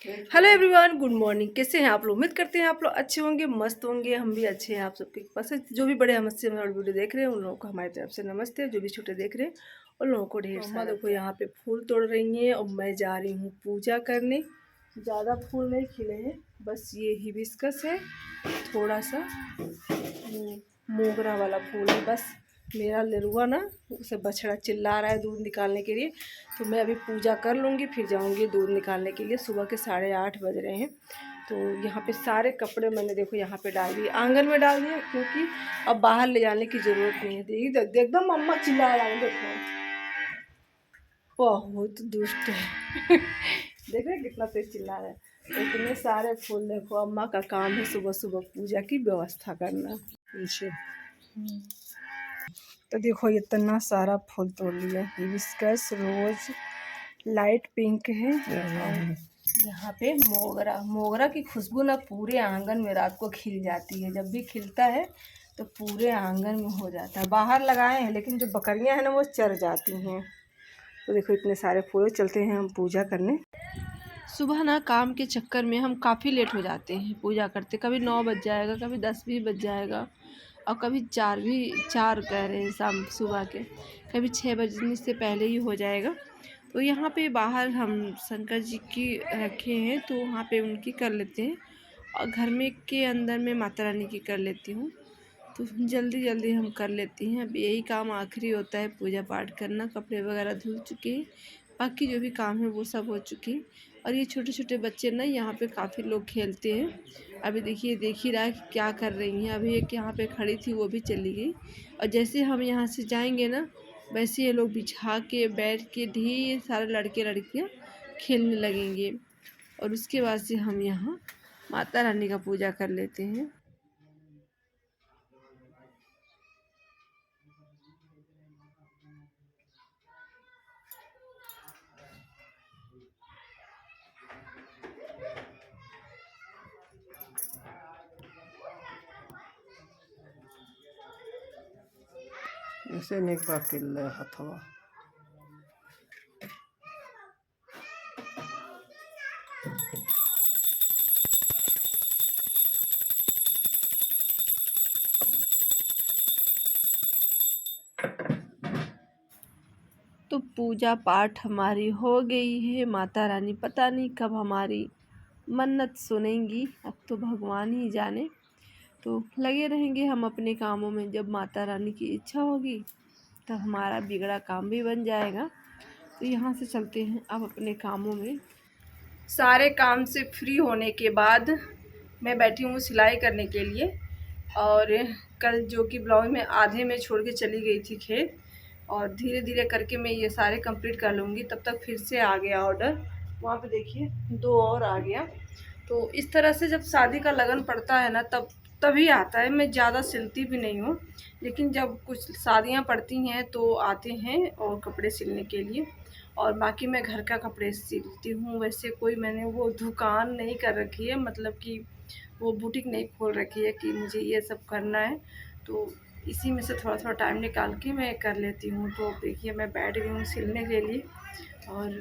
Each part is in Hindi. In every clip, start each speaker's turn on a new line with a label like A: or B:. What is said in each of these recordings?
A: Hello everyone, good morning. कैसे हैं आप लोग? उम्मीद करते हैं आप लोग अच्छे होंगे, मस्त होंगे। हम भी अच्छे हैं। आप सबके पास जो भी बड़े हमसे हमारी वीडियो देख रहे हैं उन लोगों को हमारी तरफ से नमस्ते। जो भी छोटे देख रहे हैं उन लोगों को ढेर सारा। देखो यहाँ पे फूल तोड़ रही हैं और मैं जा रही हूँ पूजा करने। ज़्यादा फूल नहीं खिले हैं, बस ये हिबिस्कस है, थोड़ा सा मोगरा वाला फूल है बस। मेरा लेरुआ ना उसे बछड़ा चिल्ला रहा है दूध निकालने के लिए, तो मैं अभी पूजा कर लूँगी फिर जाऊँगी दूध निकालने के लिए। सुबह के 8:30 बज रहे हैं। तो यहाँ पे सारे कपड़े मैंने देखो यहाँ पे डाल दिए, आंगन में डाल दिए, क्योंकि अब बाहर ले जाने की ज़रूरत नहीं है। देखिए एकदम मम्मा चिल्ला रहा है, देखो बहुत दुष्ट है। देख रहे कितना तेज चिल्ला रहा है। इतने सारे फूल, देखो अम्मा का काम है सुबह सुबह पूजा की व्यवस्था करना। पीछे तो देखो इतना सारा फूल तोड़ लिया। हिबिस्कस, रोज, लाइट पिंक है, और यहाँ पे मोगरा। मोगरा की खुशबू ना पूरे आंगन में रात को खिल जाती है। जब भी खिलता है तो पूरे आंगन में हो जाता है। बाहर लगाए हैं लेकिन जो बकरियां हैं ना वो चर जाती हैं। तो देखो इतने सारे फूल। चलते हैं हम पूजा करने। सुबह ना काम के चक्कर में हम काफ़ी लेट हो जाते हैं पूजा करते। कभी 9 बज जाएगा, कभी 10 भी बज जाएगा, और कभी 4 कह रहे हैं शाम सुबह के, कभी 6 बजने से पहले ही हो जाएगा। तो यहाँ पे बाहर हम शंकर जी की रखे हैं तो वहाँ पे उनकी कर लेते हैं, और घर में के अंदर में माता रानी की कर लेती हूँ। तो जल्दी जल्दी हम कर लेती हैं। अब यही काम आखिरी होता है, पूजा पाठ करना। कपड़े वगैरह धुल चुके हैं, बाकी जो भी काम है वो सब हो चुके हैं। और ये छोटे छोटे बच्चे ना यहाँ पे काफ़ी लोग खेलते हैं। अभी देखिए, देख ही रहा है कि क्या कर रही हैं। अभी एक यहाँ पे खड़ी थी, वो भी चली गई। और जैसे हम यहाँ से जाएंगे ना, वैसे ये लोग बिछा के बैठ के ढेर सारे लड़के लड़कियाँ खेलने लगेंगे। और उसके बाद से हम यहाँ माता रानी का पूजा कर लेते हैं।
B: ऐसे नेक बाकिल हथवा
A: तो पूजा पाठ हमारी हो गई है। माता रानी पता नहीं कब हमारी मन्नत सुनेंगी, अब तो भगवान ही जाने। तो लगे रहेंगे हम अपने कामों में। जब माता रानी की इच्छा होगी तब हमारा बिगड़ा काम भी बन जाएगा। तो यहाँ से चलते हैं अब अपने कामों में। सारे काम से फ्री होने के बाद मैं बैठी हूँ सिलाई करने के लिए। और कल जो कि ब्लाउज में आधे में छोड़ के चली गई थी खेत, और धीरे धीरे करके मैं ये सारे कंप्लीट कर लूँगी। तब तक फिर से आ गया ऑर्डर, वहाँ पे देखिए 2 और आ गया। तो इस तरह से जब शादी का लगन पड़ता है ना तभी आता है। मैं ज़्यादा सिलती भी नहीं हूँ, लेकिन जब कुछ शादियाँ पड़ती हैं तो आते हैं और कपड़े सिलने के लिए। और बाकी मैं घर का कपड़े सिलती हूँ। वैसे कोई मैंने वो दुकान नहीं कर रखी है, मतलब कि वो बुटीक नहीं खोल रखी है कि मुझे ये सब करना है। तो इसी में से थोड़ा थोड़ा टाइम निकाल के मैं कर लेती हूँ। तो देखिए मैं बैठ गई हूँ सिलने के लिए। और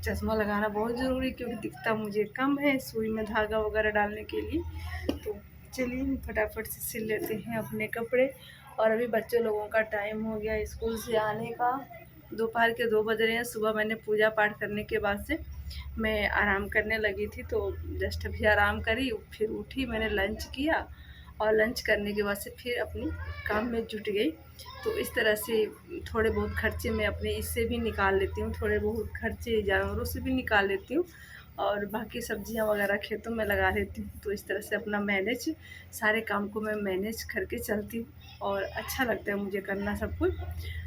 A: चश्मा लगाना बहुत ज़रूरी, क्योंकि दिखता मुझे कम है सुई में धागा वगैरह डालने के लिए। तो चलिए फटाफट से सिल लेते हैं अपने कपड़े। और अभी बच्चे लोगों का टाइम हो गया स्कूल से आने का। दोपहर के 2 बज रहे हैं। सुबह मैंने पूजा पाठ करने के बाद से मैं आराम करने लगी थी, तो जस्ट अभी आराम करी, फिर उठी, मैंने लंच किया, और लंच करने के बाद से फिर अपनी काम में जुट गई। तो इस तरह से थोड़े बहुत खर्चे मैं अपने इससे भी निकाल लेती हूँ, थोड़े बहुत खर्चे जानवरों से भी निकाल लेती हूँ, और बाकी सब्जियां वगैरह खेतों में लगा लेती हूँ। तो इस तरह से अपना मैनेज, सारे काम को मैं मैनेज करके चलती हूँ, और अच्छा लगता है मुझे करना सब कुछ।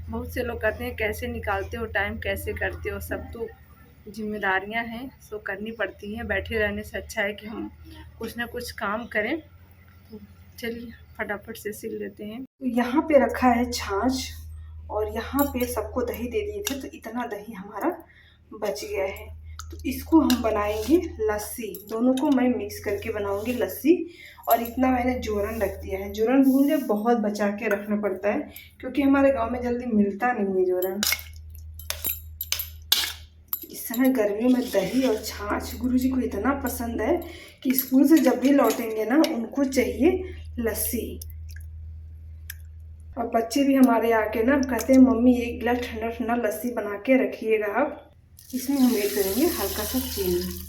A: बहुत से लोग कहते हैं कैसे निकालते हो टाइम, कैसे करते हो सब। तो जिम्मेदारियां हैं, सो करनी पड़ती हैं। बैठे रहने से अच्छा है कि हम कुछ ना कुछ काम करें। तो चलिए फटाफट से सिल लेते हैं। तो यहाँ पे रखा है छाछ, और यहाँ पे सबको दही दे दिए थे, तो इतना दही हमारा बच गया है। तो इसको हम बनाएंगे लस्सी। दोनों को मैं मिक्स करके बनाऊंगी लस्सी। और इतना मैंने जोरन रख दिया है। जोरन भी मुझे बहुत बचा के रखना पड़ता है, क्योंकि हमारे गांव में जल्दी मिलता नहीं है जोरन। इस
C: है गर्मियों में दही और छाछ गुरुजी को इतना पसंद है कि स्कूल से जब भी लौटेंगे ना उनको चाहिए लस्सी। और बच्चे भी हमारे आके ना कहते हैं मम्मी एक गिलास ठंडा ठंडा लस्सी बना के रखिएगा आप। इसमें हम ऐड करेंगे हल्का सा चीनी।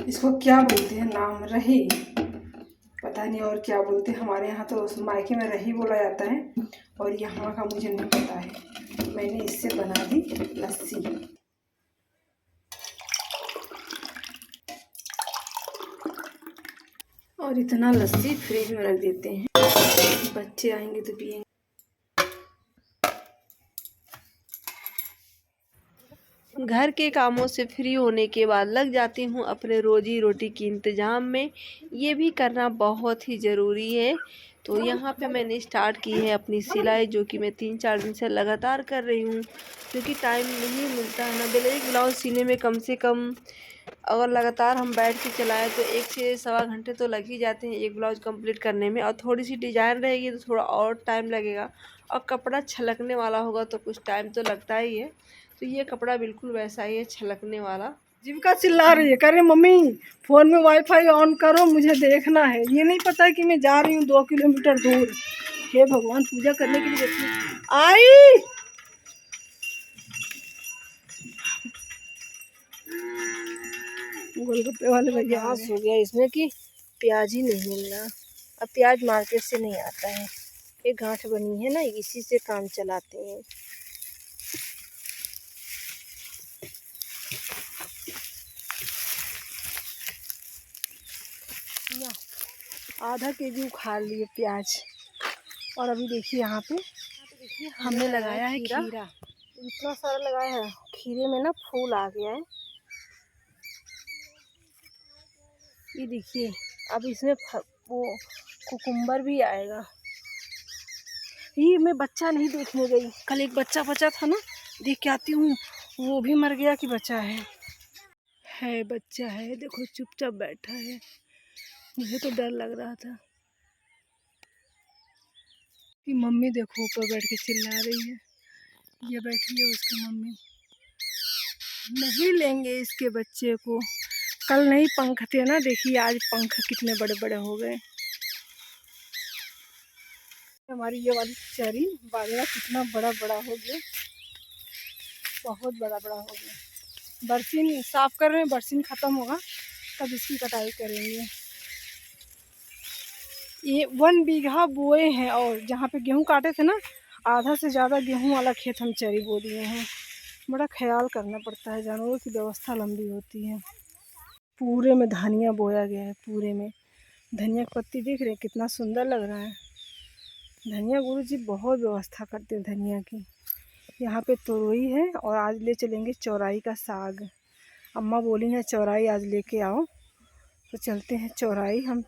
C: इसको क्या बोलते हैं नाम, रही, पता नहीं और क्या बोलते हैं। हमारे यहाँ तो उस मायके में रही बोला जाता है और यहाँ का मुझे नहीं पता है। मैंने इससे बना दी लस्सी। और इतना लस्सी फ्रिज में रख देते हैं, बच्चे आएंगे तो पिएंगे।
A: घर के कामों से फ्री होने के बाद लग जाती हूँ अपने रोजी रोटी की इंतज़ाम में। ये भी करना बहुत ही ज़रूरी है। तो यहाँ पे मैंने स्टार्ट की है अपनी सिलाई, जो कि मैं 3-4 दिन से लगातार कर रही हूँ, क्योंकि टाइम नहीं मिलता है ना। एक ब्लाउज़ सीने में कम से कम अगर लगातार हम बैठ के चलाएं तो 1 से सवा घंटे तो लग ही जाते हैं एक ब्लाउज़ कंप्लीट करने में। और थोड़ी सी डिज़ाइन रहेगी तो थोड़ा और टाइम लगेगा, और कपड़ा छलकने वाला होगा तो कुछ टाइम तो लगता ही है। तो ये कपड़ा बिल्कुल वैसा ही है, छलकने वाला।
C: जीविका चिल्ला रही है, कह रही मम्मी फ़ोन में वाईफाई ऑन करो, मुझे देखना है। ये नहीं पता है कि मैं जा रही हूँ 2 किलोमीटर दूर। हे भगवान, पूजा करने के लिए बैठी आई। गोलगप्पे वाले भैया
D: घास हो गया इसमें कि प्याज ही नहीं मिल रहा। अब प्याज मार्केट से नहीं आता है, ये गांठ बनी है ना, इसी से काम चलाते हैं। आधा केजी उखाड़ लिए प्याज। और अभी देखिए यहाँ पे हमने लगाया है खीरा। इतना सारा लगाया है, खीरे में ना फूल आ गया है। ये देखिए अब इसमें वो कुकुम्बर भी आएगा। ये मैं बच्चा नहीं देखने गई, कल एक बच्चा बचा था ना, देख के आती हूँ। वो भी मर गया कि बचा है बच्चा है। देखो चुपचाप बैठा है, मुझे तो डर लग रहा था कि मम्मी देखो ऊपर बैठ के चिल्ला रही है। ये बैठी है उसकी मम्मी। नहीं लेंगे इसके बच्चे को, कल नहीं पंख थे ना, देखिए आज पंख कितने बड़े बड़े हो गए। हमारी ये वाली चरी बाजरा कितना बड़ा बड़ा हो गया, बहुत बड़ा बड़ा हो गया। बरसीन साफ कर रहे हैं, बरसीन ख़त्म होगा तब इसकी कटाई करेंगे। ये 1 बीघा बोए हैं, और जहाँ पे गेहूँ काटे थे ना, आधा से ज़्यादा गेहूँ वाला खेत हम चरी बो दिए हैं। बड़ा ख्याल करना पड़ता है, जानवरों की व्यवस्था लंबी होती है। पूरे में धनिया बोया गया है, पूरे में धनिया की पत्ती दिख रही है, कितना सुंदर लग रहा है। धनिया गुरुजी बहुत व्यवस्था करते हैं धनिया की। यहाँ पे तोरई है, और आज ले चलेंगे चौराई का साग। अम्मा बोली है चौराई आज लेके आओ, तो चलते हैं चौराई हम।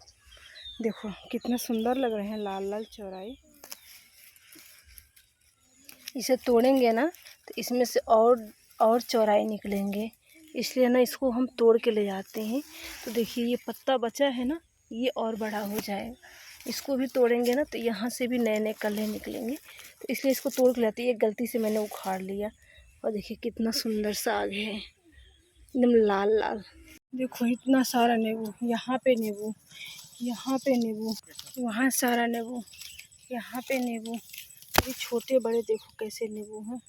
D: देखो कितना सुंदर लग रहे हैं लाल लाल चौराई। इसे तोड़ेंगे ना तो इसमें से और चौराई निकलेंगे, इसलिए ना इसको हम तोड़ के ले जाते हैं। तो देखिए ये पत्ता बचा है ना, ये और बड़ा हो जाएगा। इसको भी तोड़ेंगे ना तो यहाँ से भी नए नए कल्ले निकलेंगे, तो इसलिए इसको तोड़ के लाते हैं। ये गलती से मैंने उखाड़ लिया। और देखिए कितना सुंदर साग है, एकदम लाल लाल। देखो इतना सारा नींबू, यहाँ पे नींबू, यहाँ पे नींबू, वहाँ सारा नींबू, यहाँ पे नींबू। ये छोटे बड़े देखो कैसे नींबू हैं।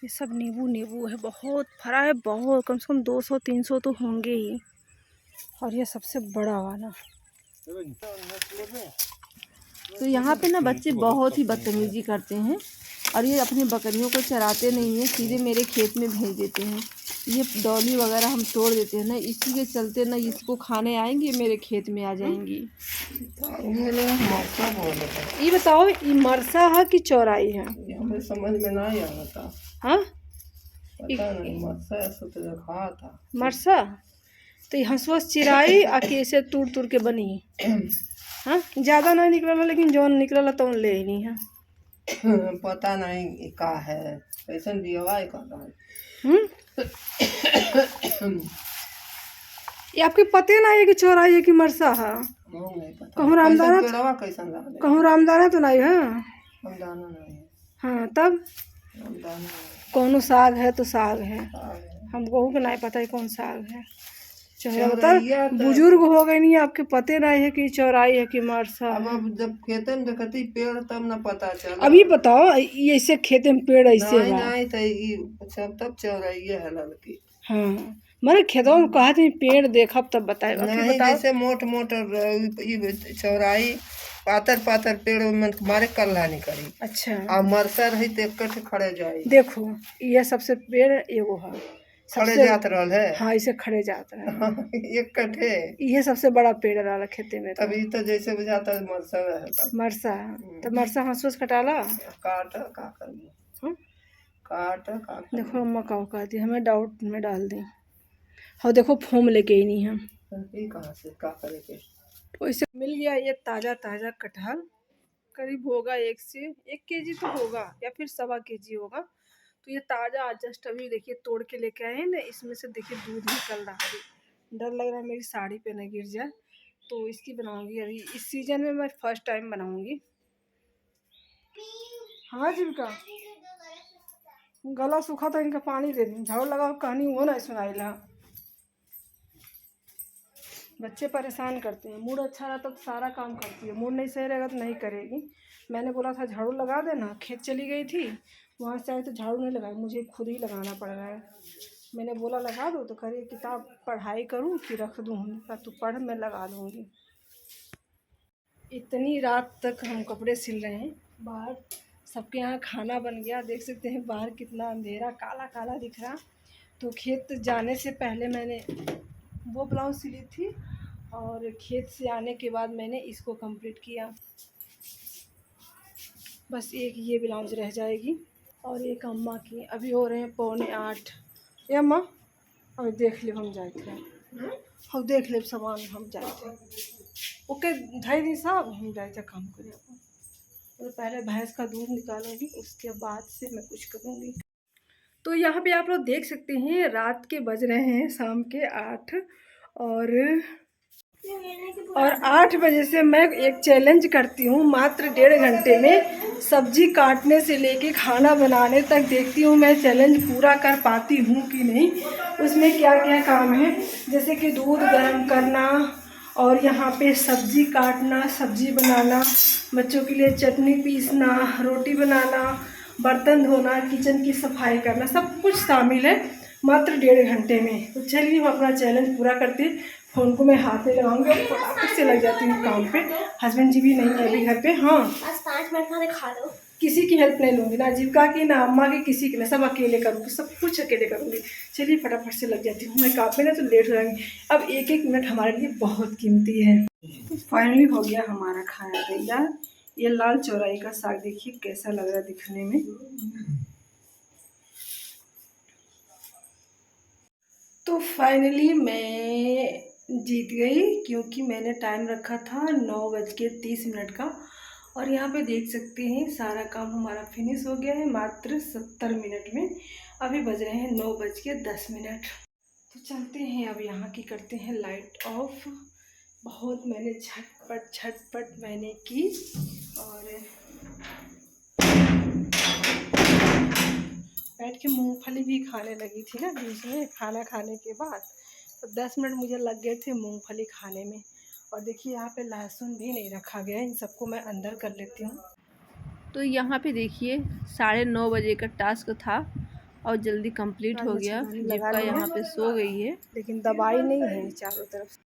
D: ये सब नींबू है, बहुत फरा है, बहुत, कम से कम 200-300 तो होंगे ही। और ये सबसे बड़ा वाला।
A: तो यहाँ पे ना बच्चे बहुत ही बदतमीजी करते हैं, और ये अपनी बकरियों को चराते नहीं हैं, सीधे मेरे खेत में भेज देते हैं। ये डॉली वगैरह हम तोड़ देते हैं ना, इसी के चलते ना इसको खाने आएंगी, मेरे खेत में आ जाएंगी।
C: ये बताओ ये मरसा है कि चौराई है?
B: हमें समझ में ना ही आ था।
C: हाँ
B: पता नहीं, मरसा ऐसा तो रखा था।
C: मरसा तो ये हंसुआ चिराई आके ऐसे तूड़ तूड़ के बनी। हाँ ज़्यादा नहीं निकला, लेकिन जो निकला तो ले ही नहीं है।
B: पता नहीं का है, कैसे दिया
C: ये आपके पते ना है कि चौराई है कि मरसा है?
B: हमहू नहीं पता
C: कहूँ रामदाना
B: कैसन पेड़वा कैसन लागले।
C: कहूँ रामदाना तो नहीं है।
B: रामदाना नहीं है।
C: हाँ तब
B: रामदाना नहीं
C: कौनो साग है तो साग है,
B: है।
C: हमको को नहीं पता है कौन साग है। चौरैया
B: चौरैया
C: बता,
B: तो-
C: बुजुर्ग हो गए नहीं, आपके पते नहीं है कि चौराई है कि मरसा है।
B: अब जब खेते में देखती पेड़ तब न पता चला।
C: अभी बताओ ये ऐसे खेते में पेड़ ऐसे
B: नहीं
C: बा।
B: नहीं तो ई सब तब चौराइये है लड़की।
C: हाँ मैंने खेतों में कहा था पेड़ देखब तब बताए। अभी
B: नहीं
C: बताओ
B: जैसे मोट मोट चौराई पातर पातर पेड़ में मारे कल्ला नहीं करी।
C: अच्छा
B: आ मरसा रही तो इकट्ठे खड़े जाई।
C: देखो ये सबसे पेड़ एगो है,
B: खड़े
C: सबसे
B: जात रहल है।
C: हाँ इसे खड़े जाता है।
B: इकट्ठे
C: ये सबसे बड़ा पेड़ रहा खेते में तो।
B: तभी तो जैसे बुझाता है मरसा है तब।
C: मरसा तो मरसा हंसूस कटाला।
B: काट का करिए।
C: हाँ?
B: काट का
C: देखो अम्मा का कहती हमें डाउट में डाल दी। हाँ देखो फोम लेके ही नहीं हम
B: ये कहाँ से का करे के।
C: वैसे मिल गया ये ताज़ा ताज़ा कटहल, करीब होगा 1 केजी तो होगा या फिर 1.25 होगा। तो ये ताज़ा आज जस्ट अभी देखिए तोड़ के लेके आए हैं ना, इसमें से देखिए दूध निकल रहा है। डर लग रहा है मेरी साड़ी पे ना गिर जाए, तो इसकी बनाऊंगी अभी इस सीज़न में, मैं फर्स्ट टाइम बनाऊंगी। हाँ जीविका गला सूखा था, इनका पानी दे दी, झाड़ू लगाओ कहानी वो ना सुनाइला। बच्चे परेशान करते हैं, मूड अच्छा रहता तो सारा काम करती है, मूड नहीं सही रहेगा तो नहीं करेगी। मैंने बोला था झाड़ू लगा देना, खेत चली गई थी, वहाँ से आई तो झाड़ू नहीं लगाई, मुझे खुद ही लगाना पड़ रहा है। मैंने बोला लगा दो तो करिए किताब पढ़ाई करूँ कि रख दूँ, हमने तू पढ़ मैं लगा दूँगी। इतनी रात तक हम कपड़े सिल रहे हैं बाहर, सबके यहाँ खाना बन गया। देख सकते हैं बाहर कितना अंधेरा काला काला दिख रहा। तो खेत जाने से पहले मैंने वो ब्लाउज़ सिली थी और खेत से आने के बाद मैंने इसको कंप्लीट किया। बस एक ये ब्लाउज रह जाएगी और एक अम्मा की। अभी हो रहे हैं 7:45। ये अम्मा अभी देख ले हम जाए थे, हम देख ले सामान हम जाए थे ओके ढाई दिन साहब हम जाए थे काम करे। तो पहले भैंस का दूध निकालूंगी, उसके बाद से मैं कुछ करूँगी। तो यहाँ पे आप लोग देख सकते हैं रात के बज रहे हैं शाम के 8 और 8 बजे से मैं एक चैलेंज करती हूँ, मात्र 1.5 घंटे में सब्जी काटने से लेके खाना बनाने तक देखती हूँ मैं चैलेंज पूरा कर पाती हूँ कि नहीं। उसमें क्या क्या काम है, जैसे कि दूध गर्म करना और यहाँ पे सब्जी काटना, सब्जी बनाना, बच्चों के लिए चटनी पीसना, रोटी बनाना, बर्तन धोना, किचन की सफाई करना, सब कुछ शामिल है मात्र 1.5 घंटे में। तो चलिए हम अपना चैलेंज पूरा करते। फ़ोन को मैं हाथ में लगाऊंगी और फटाफट से लग जाती हूँ काम पे। हस्बैंड जी भी नहीं है अभी घर पे। हाँ
E: आज 5 मिनट में खा लो।
C: किसी की हेल्प नहीं लूँगी, ना जीविका की ना अम्मा की, किसी की, मैं सब अकेले करूँगी, सब कुछ अकेले करूँगी। चलिए फटाफट से लग जाती हूँ, मैं काम में ना तो लेट हो जाएंगी। अब 1-1 मिनट हमारे लिए बहुत कीमती है। फाइनली हो गया हमारा खाना तैयार। ये लाल चौराई का साग देखिए कैसा लग रहा है दिखने में। तो फाइनली मैं जीत गई क्योंकि मैंने टाइम रखा था 9:30 का और यहाँ पे देख सकते हैं सारा काम हमारा फिनिश हो गया है मात्र 70 मिनट में। अभी बज रहे हैं 9:10। तो चलते हैं अब यहाँ की करते हैं लाइट ऑफ। बहुत मैंने झटपट मैंने की और बैठ के मूंगफली भी खाने लगी थी ना बीच में खाना खाने के बाद। तो 10 मिनट मुझे लग गए थे मूंगफली खाने में। और देखिए यहाँ पे लहसुन भी नहीं रखा गया है, इन सबको मैं अंदर कर लेती हूँ।
A: तो यहाँ पे देखिए 9:30 बजे का टास्क था और जल्दी कंप्लीट हो गया। जीविका यहाँ पे सो गई है।
C: लेकिन दवाई नहीं है चारों तरफ।